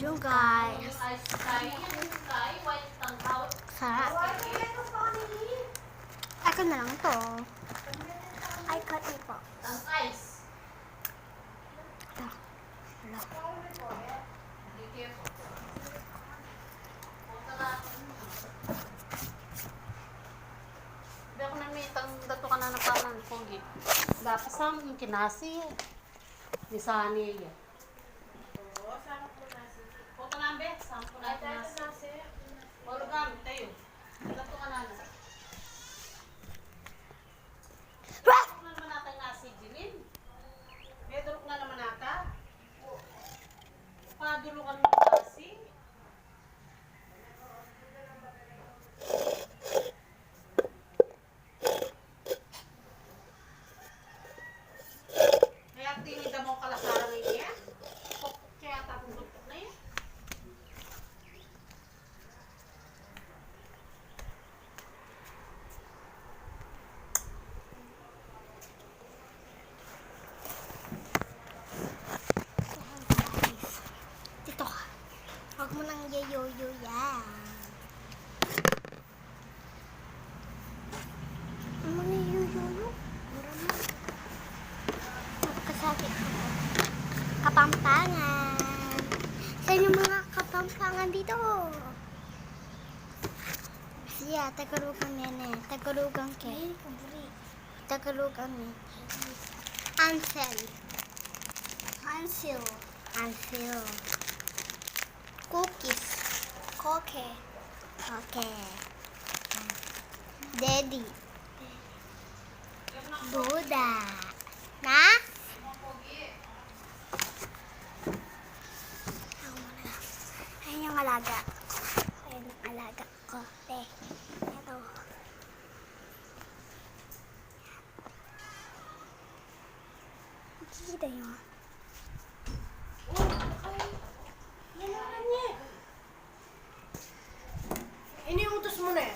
Yung guys. Sarap. Ako na lang to. Ay, cut me po. Hala. Ako na may dato ka na ng parang pogi. Dapat sa yung kinasi. Di sani yan. Oo, sama ko nasi. Puto na be, sama ko na nasi. Wala gamit tayo. Dato ka na na. Dato na naman natin nasi, Jilin. May durok na naman nata. Padulukan mo nasi. Tinida mo kalakaran na niya. Kaya tapong buntok na yan. Dito ka. Huwag mo nang yayoyo yan. Ano na yayoyo? Magkasakit ako. Kapampangan. Saan yung mga kapampangan dito? Siya, Tagalugan nene. Tagalugan ke. Tagalugan ni. Ansel. Ansel. Ansel. Cookies. Koke. Koke. Daddy. Buda. Na? Ayan yung alaga. Ayan yung alaga ko. Ito. Kikita nyo. Iniutos mo na eh.